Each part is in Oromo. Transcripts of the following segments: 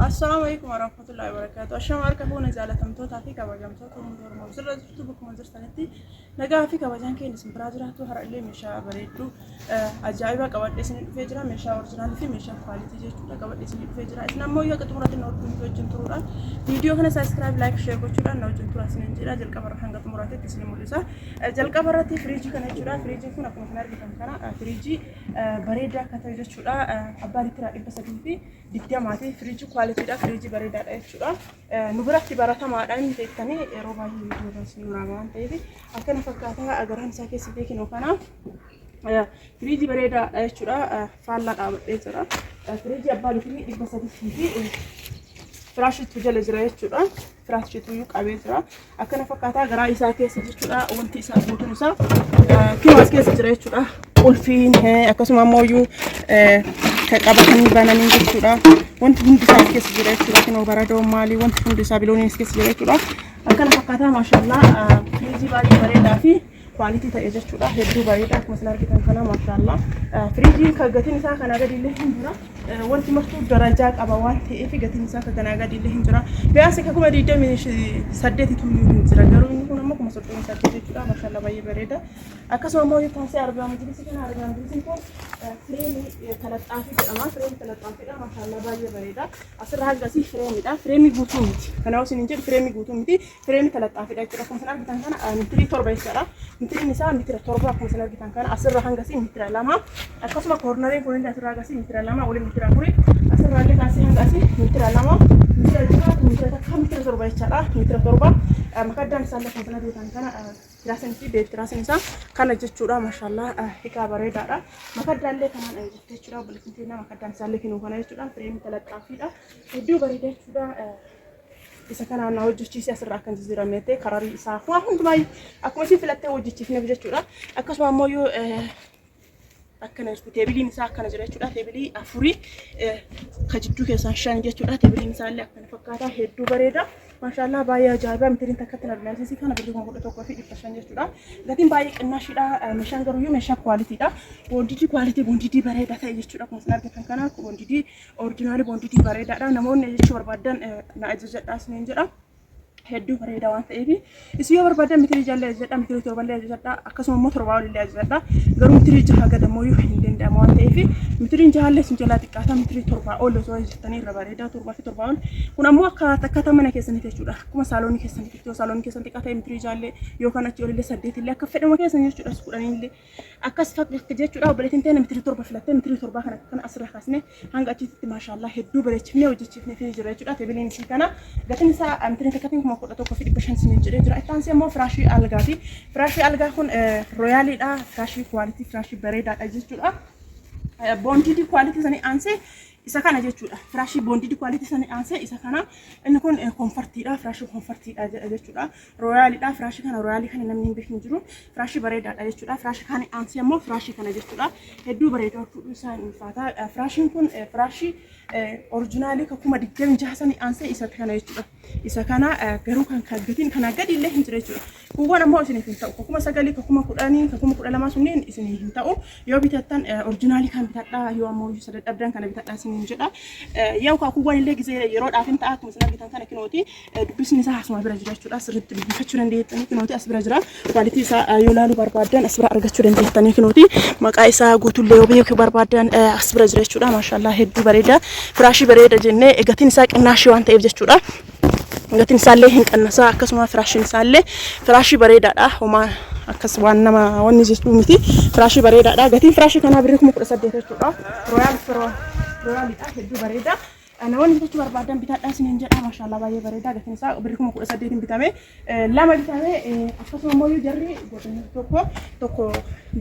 السلام عليكم ورحمة الله وبركاته. الشام أركبون زالتهم توتا في كبجمتهم ودور مبزرة تكتب بكم زرتنتي نجا في كبجان كين اسم برازرة هر اللي مشى بريدو أجايبا كبد اسم فجرة مشى أورجينال في مشى كواليتي جيتو كبد اسم فجرة اسم مو يا كتمرة النور كنتو جنتورا فيديو هنا سبسكرايب لايك شير كوتشورا نو جنتورا سننجرا جل كبر حنقة تمرة تسلم لسا جل كبر فريجي كنا جورا فريجي كنا كنا خنار كتم كنا فريجي بريدة كتير جورا أبالي ترى إبسطين في دكتور ماتي فريجي كواليتي دا فريجي بريدة جورا نبرة تبارة ما أدري تكتني روبا يجورا سنورا تيجي أكن فكرتها أجرهم ساكي سبيك نوكنا فريجي بريدة جورا فعلا أبدا فريجي أبالي فيني إبسطين في فراش تجلى جرا جورا فراش تيوك أبي جرا أكن فكرتها أجرا ساكي سبيك جورا وانتي سابوتو نسا كي ماسكي جرا جورا أولفين هي أكسم أمويو كقابتني بانانين جورا وانت بندي ساكي جرا جورا كنو برادو مالي وانت بندي سابيلوني ساكي جرا جورا أكن فكرتها ما شاء الله فريجي بريدة في quality ta jechuudha hedduu baay'eedha akkuma isin argitan kana maashaallah firiijiin kan gatiin isaa kana gadi illee hin jira wanti martuu darajaa qaba waan ta'eef gatiin isaa kana gadi illee hin jira biyaas akka kuma 28 tu hin jira garuu inni kun ammoo kuma 38 jechuudha maashaallah baay'ee bareeda akkasuma ammoo taasii argaa majlisi kana argaa majlisi kun fireemii talaxaafii jedhama fireemii talaxaafiidha maashaallah baay'ee bareeda asirraa hangasii fireemiidha fireemii guutuu miti kana isin hin jedhu fireemii guutuu miti fireemii talaxaafiidha jechuudha akkuma isin argitan kana mitrii torba jechuudha mitri nisa mitra torba akkuma isin argitan kana asirra hangasi mitra lama akkasuma koornariin kun illee asirra hangasi mitra lama waliin mitra kuri asirra illee kaasii hangasi mitra lama mitra jaha mitra takka mitra torba jechaadha mitra torba makaddaan isaallee akkuma isin argitan kana tiraasin fi beek tiraasin isaa kana jechuudha maashaallah hiikaa bareedaadha makaddaan illee kanaan jechuudha bulchiinsa makaddaan isaallee kinuu kana jechuudha fireemii talaxaafiidha hedduu bareeda jechuudha isa kana na hojjechiisi asirraa kan jijjiirameete kararii isaa waa hundumaa akkuma isin filattee hojjechiifneef jechuudha akkasuma ammoo yoo akkana jirtu teebiliin isaa akkana jira jechuudha teebilii afurii ka jidduu keessaan shan jechuudha teebiliin isaa illee akkana fakkaata hedduu bareeda maashaallah baay'ee ajaa'iba mitiriin takkatti nabinaalisi kana birrii 11,500 jechuudha gatiin baay'ee qinnaashidha meeshaan garuu meeshaa kwaalitiidha boondidii kwaalitii boondidii bareeda ta'e jechuudha akkuma isin argitan kana boondidii oriijinaali boondidii bareedaadha namoonni jechuu barbaadan na ajajadhaa isiniin jedha hedduu bareeda waan ta'eef isin yoo barbaadan mitirii jaallee ajajadhaa mitirii torballee ajajadhaa akkasuma immoo torbaa olillee ajajadhaa garuu mitirii jaha gadamoo yoo hin danda'amu waan ta'eef mitiriin jaallee isin jalaa xiqqaata mitirii torbaa ol osoo ajajatanii irra bareedaa torbaa fi torbaa ol kun ammoo akkaataa mana keessanitti jechuudha akkuma saaloonii keessanitti yoo saaloonii keessan xiqqaa ta'e mitirii jaallee yookaan achi olillee 8 illee akka fedhama keessan jechuudha kudhaniillee akkas fakkaata jechuudha obboleettiin ta'e mitirii torba filattee mitirii torbaa kana asirra kaasne hanga achitti maashaallah hedduu bareechifnee hojjechiifnee fi jira jechuudha teebiliin isii kana gatiin isaa mitiriin takkatiin kuma kudha tokko fi 500 sinin jedhee jira ittaansi ammoo firaashii algaati firaashii algaa kun rooyaaliidha firaashii kwaaliti firaashii bareedaadha jechuudha boondidii kwaaliti sanii aansee isa kana jechuudha firaashii boondidii kwaaliti sanii aansee isa kana inni kun komfortiidha firaashii komfortiidha jechuudha rooyaaliidha firaashii kana rooyaalii kana namni hin beekin jiru firaashii bareedaadha jechuudha firaashii kana aansee ammoo firaashii kana jechuudha hedduu bareeda isaa ulfaata firaashiin kun firaashii oriijinaali kakuma 26 sanii aansee isa kana jechuudha isa kana garuu kan gatiin kana gadi illee hin jira jechuudha kuwwan ammoo isiniif hin ta'u kakuma 9 kakuma 10 kakuma 12 sunniin isiniif hin ta'u yoo bitattan oriijinaali kan bitadhaa yoo ammoo sadadhabdan kana bitadhaa isiniin jedha yoo kuwwan illee gizee yeroodhaaf hin ta'a akkuma isin argitan kana kinooti dubbisni isaa asuma bira jira jechuudha sirriitti dubbifachuu dandeettanii kinooti as bira jira kwaalitii isaa yoo laaluu barbaadan as bira argachuu dandeettanii kinooti maqaa isaa guutuullee yoo beekuu barbaadan as bira jira jechuudha maashaallah hedduu bareeda firaashii bareeda jennee gatiin isaa qinnaashii waan ta'eef jechuudha gatiin isaallee hin qannasaa akkasuma firaashiin isaallee firaashii bareedaadha homaa akkas waan nama wanni jechuu miti firaashii bareedaadha gatiin firaashii kanaa birrii 18,000 jechuudha rooyaaliidha hedduu bareeda namoonni bitachuu barbaadan bitadhaa isiniin jedha maashaallah baay'ee bareeda gatiin isaa birrii 18,000 bitame lama bitame akkasuma immoo yoo jarri tokko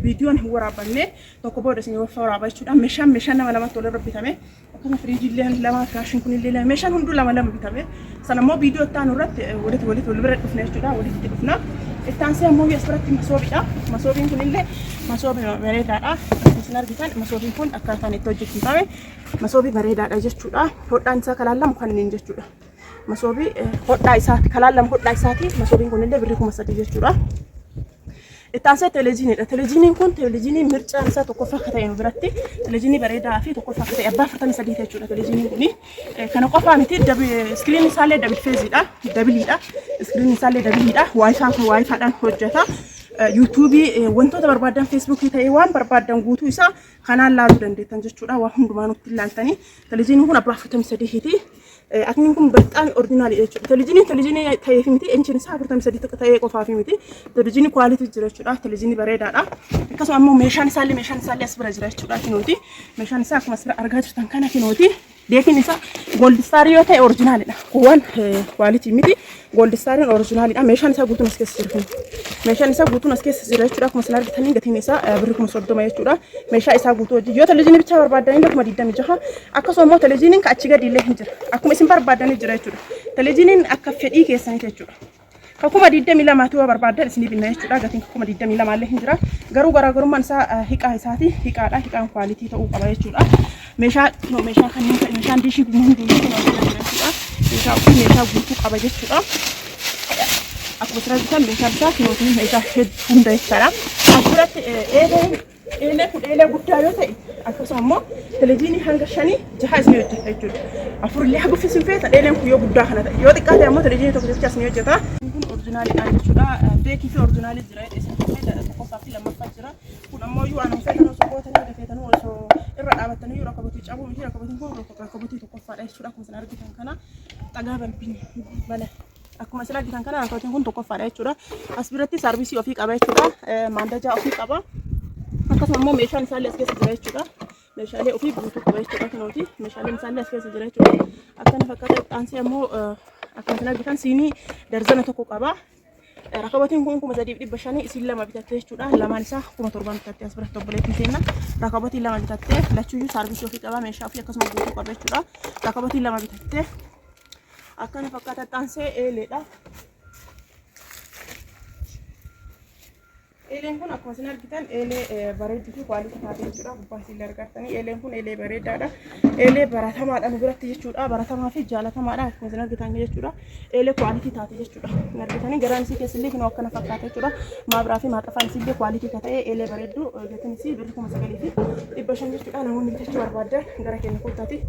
viidiyoon hin waraabbanne tokko booda isin yoo waraabaa jechuudha meeshaan nama lamatti wal irra bitame akkuma firiijii illee lama firaashiin kun illee meeshaan hunduu lama bitame sana immoo viidiyoo itti aanu irratti walitti wal bira dhufne jechuudha walitti dhufna ittaansee ammoo asirratti masoobiidha masoobiin kun illee masoobii bareedaadha isin argitan masoobiin kun akkaataan itti hojjechiifame masoobii bareedaadha jechuudha hodhaan isaa kalaallamu kanneen jechuudha masoobii hodhaa isaati kalaallamu hodhaa isaati masoobiin kun illee birrii 3,000 jechuudha Taasisa televezyiiniin kun televezyiinii mircaan isaa tokkoffaa akka ta'e nu biratti televezyiinii bareedaa fi tokkoffaa akka ta'e abbaa 43 jechuudha televezyiiniin kuni. Kana qofaa miti iskiriin isaallee dabil feeziidha dabiliidha iskiriin isaallee dabiliidha waayifaadhaan hojjeta. YouTube wantoota barbaadan Facebook ta'ee waan barbaadan guutuu isaa kanaan laaluu dandeettan jechuudha. Waan hundumaa nutti ilaaltanii televezyiiniin kun abbaa 43 ti. Akni kun በጣም ኦሪጂናል jechuudha. Televezyiinii ta'ee fi miti enjin isaa 43 ta'ee qofaa fi miti televezyiinii quality jira jechuudha. Televezyiinii bareedaadha. Akkasuma immoo meeshaan isaallee as bira jira jechuudha. Kinooti meeshaan isaa akkuma asirra argaa jirtan kana kinooti. Deekin isaa gold star yoo ta'e originalidha. Waan quality miti gold starin originalidha. Meeshaan isaa guutuun as keessa jira. Meeshaan isaa guutuun as keessa jira jechuudha. Akkuma isin argitanii gatiin isaa birrii 30 jechuudha. Meeshaa isaa guutuu hojii yoo televezyiinii bicha barbaadan illee 26 akkasuma immoo televezyiiniin ka achi gadi illee hin jira. Akkuma isin barbaadan jira jechuudha. Televezyiiniin akka fedhii keessaniiti jechuudha. Akkuma 22 ta'uu barbaadan isin binna jechuudha. Gatiin akkuma 22 illee hin jira. Garuu garaagarummaan isaa hiikaa isaati. Hiikaadha. Hiikaan quality ta'uu qaba jechuudha. Meeshaan kanneen ta'e meeshaan diishii hunduu jechuudha. Meeshaa guutuu qaba jechuudha. Akkuma asirratti meeshaan isaa kinootiin meeshaa hunda jechaadha. Asirratti eelee guddaa yoo ta'e akkasuma immoo televezyiinii hanga 5-6 isin hojjeta jechuudha. Afurlee haga uffisiin feeta eeleen kun yoo guddaa kana ta'e yoo xiqqaa ta'e immoo televezyiinii tokko jecha isin hojjeta. Kun oriijinaaliidha jechuudha. Beekii fi oriijinaalii jira isin tokkoffaa fi lammaffaa jira. Kun ammoo yoo anan feetan osoo gootanii dafeetanuu osoo irra dhaabatanii yoo rakkabotii cabuu miti rakkabotiin kun rakkabotii tokkoffaadha jechuudha. Akkuma isin argitan kana dhagaa balbiin bala. Akkuma isin argitan kana rakkabotiin kun tokkoffaadha jechuudha. As biratti saarvisii ofii qaba jechuudha. Maandajaa ofii qaba. Akkasuma immoo meeshaan isaallee as keessa jira jechuudha. Meeshaalee ofii guutuu qaba jechuudha kinooti. Meeshaaleen isaallee as keessa jira jechuudha. Akkana fakkaata xaansii ammoo akkuma isin argitan siinii darzana tokko qaba. Rakabotiin kun 3,500 isin lama bitattee jechuudha. Lamaan isaa 7,000 bitattee as biratti obboleettiin seenna. Rakabotiin lama bitattee lachuuyyuu saarvisii ofii qaba meeshaa ofii akkasuma guutuu qaba jechuudha. Rakabotiin lama bitattee akkana fakkaata xaansee eeleedha. Eeleen kun akkuma isin argitan eelee bareedduu fi quality taatee jechuudha. Gubbaa isin argatanii eeleen kun eelee bareedaadha. Eelee baratamaadha nu biratti jechuudha. Baratamaa fi jaalatamaadha akkuma isin argitan jechuudha. Eelee quality taatee jechuudha. Isin argitanii garaan isii keessillee kinoo akkana fakkaata jechuudha. Maabiraa fi maaxafaan isillee quality ka ta'e eelee bareedduu gatiin isii birrii 9,000 fi 500 jechuudha. Namoonni bitachuu barbaadan gara keenya koottaati.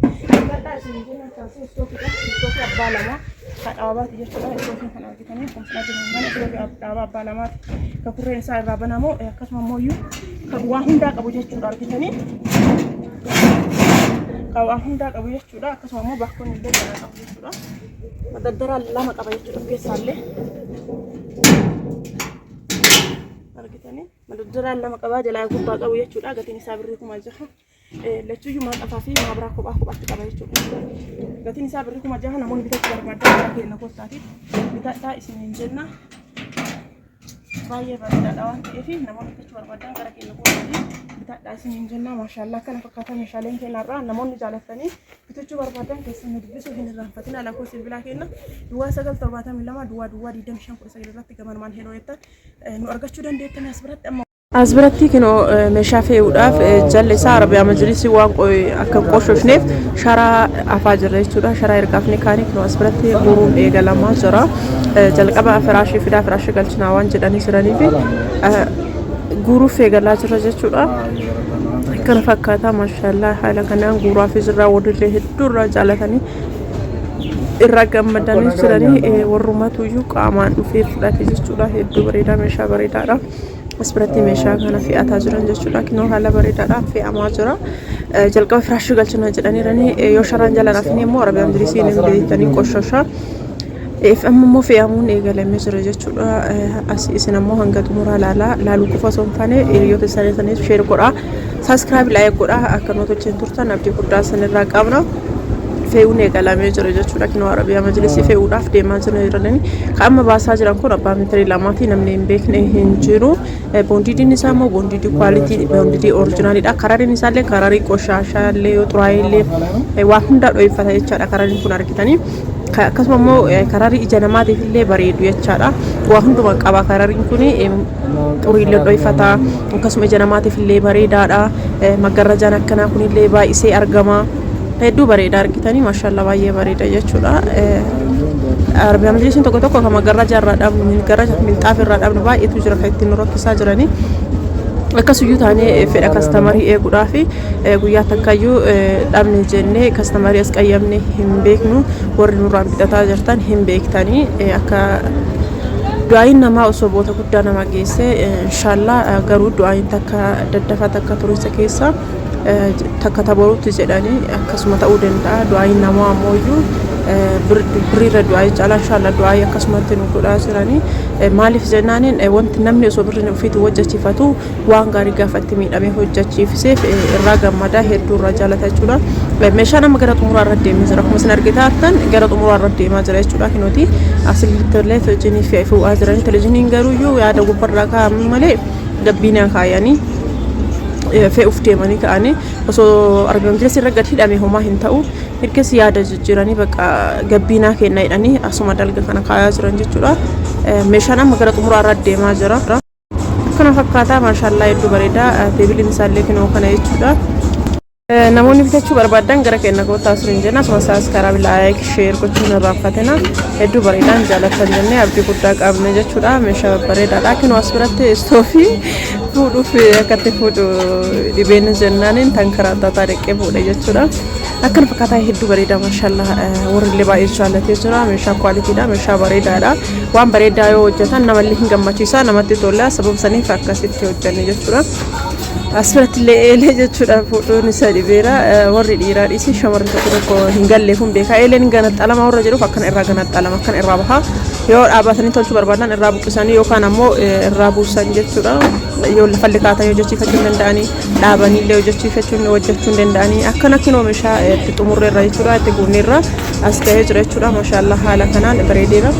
Gaddaa isin jenna taasise istookiidha. Istookii abbaa lama kadhaabaati jechuudha. Istookiin kan argitanii akkuma isin argitan mana istookii dhaabaa abbaa lamaati. Ka kurreen isaa irraa banamoo akkasuma immoo kan waan hundaa qabu jechuudha argitanii. Kan waan hundaa qabu jechuudha. Akkasuma immoo bakkoon illee gara qabu jechuudha. Madardara lama qaba jechuudha keessaallee. Argitanii madardara lama qaba jalaa gubbaa qabu jechuudha. Gatiin isaa birrii 6,000. Lachuuyyuu maaqafaa fi maabiraa kophaatti qaba jechuudha. Gatiin isaa birrii 6,000 namoonni bitachuu barbaadan gara keenya koottaati. Bitadhaa isiniin jenna. Baay'ee bareedaadha waan ta'eef namoonni bitachuu barbaadan gara keenya koottaati. Bitadhaa isiniin jenna. Maashaallah kana fakkaata meeshaaleen keenyarraa namoonni jaalatanii bitachuu barbaadan keessan nu dubbisuu hin irraanfatina. Lakkoofsi bilbilaa keenya duwwaa 972 duwwaa 25 irratti gamarmaan heeroo jettan nu argachuu dandeettan as biratti amma. As biratti kinoo meeshaa fe'uudhaaf jalli isaa Arabiyaa Majlisii waan akka qoshooshneef sharaa afaa jirra jechuudha. Sharaa ergaafne kaanii kinoo as biratti guruun eegalamaa jira. Jalqaba firaashii fidaa firaashii galchinaa waan jedhanii jiraniif guruuf eegalaa jira jechuudha. Kana fakkaata maashaallah haala kanaan guuraa fi jirraa walillee hedduu irraa jaalatanii irraa gammadanii jiranii warrumatuyyuu qaamaan dhufee fudhate jechuudha. Hedduu bareedaa meeshaa bareedaadha. As biratti meeshaa kana fe'ataa jiran jechuudha. Kinoo haala bareedaadhaan fe'amaa jira. Jalqaba firaashii galchinaa jedhanii yoo sharaan jala rafne immoo Arabiyaa Majlisii inni beektanii qoshoshaa. Ammoo fe'amuun eegalamee jira jechuudha. As isin ammoo hanga xumuraa laaluu qofa osoo hin taane hiriyoota isaaniitiif sheer godhaa. Saabskiraayib laayik godhaa akka nu tocheen turtan abdii guddaa sanirraa qabna. Fe'uun eegalamee jira jechuudha. Kinoo Arabiyaa Majlisii fe'uudhaaf deemaa jiranii kan amma baasaa jiran kun abbaa meetirii lamaati namni hin beekne hin jiru. Boondiidiin isaa immoo boondiidii kwaalitii boondiidii oriijinaaliidha. Karariin isaallee kararii qoshaashaallee yoo xuraayillee waan hundaa dho'ifata jechaadha. Karariin kun argitanii. Akkasuma immoo kararii ija namaatiif illee bareedu jechaadha. Waa hunduma qaba karariin kun xuriillee dho'ifata. Akkasuma ija namaatiif illee bareedaadha. Maggarrajaan akkanaa kun illee baay'isee argama. Hedduu bareeda argitanii maashaallah baay'ee bareeda jechuudha. Arabiyaa majlisin tokko tokko kama garraja irraa dhaabnu garraja minxaaf irraa dhaabnu baay'eetu jira kan ittiin rakkisaa jiranii. Akkasuyyuu taanee fedha kastamarii eeguudhaaf guyyaa takkayyuu dhaabne jennee kastamarii as qayyamne hin beeknu warri nurraan bitataa jirtan hin beektanii akka du'aayin namaa osoo boota guddaa nama geesse inshallah garuu du'aayin takka daddafa takka turisa keessa takka taborutti jedhanii akkasuma ta'uu danda'a du'aayin namaa ammoo birriirra du'aayi caalaa inshallah du'aayi akkasumatti nu godhaa jiranii maaliif jennaaniin wanti namni osoo birriin ofiitu hojjechiifatu waan gaarii gaafatti miidhamee hojjechiifseef irraa gammadaa hedduu irraa jaalata jechuudha. Meeshaa nama gara xumuraa irra deemee jira akkuma isin argitan gara xumuraa irra deemaa jira jechuudha. Kinooti asirratti illee televiziyoonii fi fuudhaa jiranii televiziyooniin garuu yaada gubbarraa kaa'ame malee gabbiinaan kaayanii fe'uuf deemanii ka'anii osoo argamu jira sirra gad hidhame homaa hin ta'u hirkis yaada jijjiiranii bakka gabbiinaa kenna jedhanii asuma dalga kana kaayaa jiran jechuudha. Meeshaan amma gara xumuraa irra deemaa jira. Kana fakkaataa maashaallah hedduu bareeda teebiliin isaallee kinoo kana jechuudha. Namoonni bitachuu barbaadan gara keenya goota asiriin jenna asuma saskaraab like share gochuun irraanfatina hedduu bareedaan jaalatan jennee abdii guddaa qabna jechuudha. Meeshaa bareedaadha kinoo as biratti istoofii fuudhuuf akkatti fuudhu dhibeen jennaaniin tankaraattataa deqqee fuudhe jechuudha. Akkana fakkaataa hedduu bareeda maashaallah warri illee baay'ee jaallatee jira. Meeshaa kwaalitiidha meeshaa bareedaadha waan bareedaa yoo hojjetan namallee hin gammachiisa namatti tola sababa saniif akkasitti hojjanne jechuudha. Asirratti illee eelee jechuudha fuudhuun isa dhibeera warri dhiiraa dhiisi shamarri tokko hin galleef hin beeka eeleen hin ganaxalama warra jedhuuf akkana irraa ganaxalama akkana irraa baha yoo dhaabatanii tolchuu barbaadan irraa buqqisanii yookaan ammoo irraa buusan jechuudha. Yoo lafa likaatan hojjechiifachuu hin danda'anii dhaabanii illee hojjechuu hin danda'anii akkana kinoo meeshaa itti xumurre irraa jechuudha itti guunne irraa as gahee jira jechuudha. Maashaallah haala kanaan bareedeera.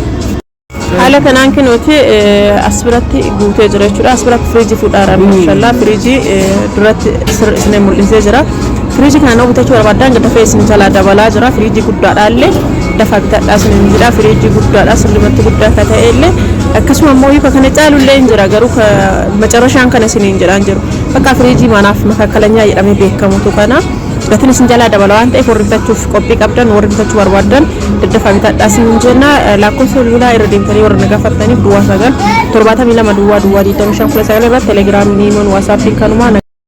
Haala kanaan kinooti as biratti guutee jira jechuudha. As biratti firiijii fuudhaara maashaallah firiijii duratti isin mul'isee jira. Firiijii kana nama bitachuu barbaadan dafee isin jalaa dabalaa jira. Firiijii guddaadha illee dafa bitadhaa isin jira. Firiijii guddaadha sirrimatti guddaa akka ta'e illee akkasuma ammoo hiika kana caalu illee hin jira garuu macarashaan kana isin hin jiraan jiru. Bakka firiijii manaaf makakkalanyaa jedhamee beekamutu kana gatiin isin jalaa dabalaa waan ta'eef warri bitachuuf qophii qabdan warri bitachuu barbaadan daddafa bitadhaa isin jenna. Lakkoofsa bilbilaa irra deemtanii warra na gaafataniif duwwaa 9 72 duwwaa 25 19 irratti telegiraamii, waatsaappii kanuma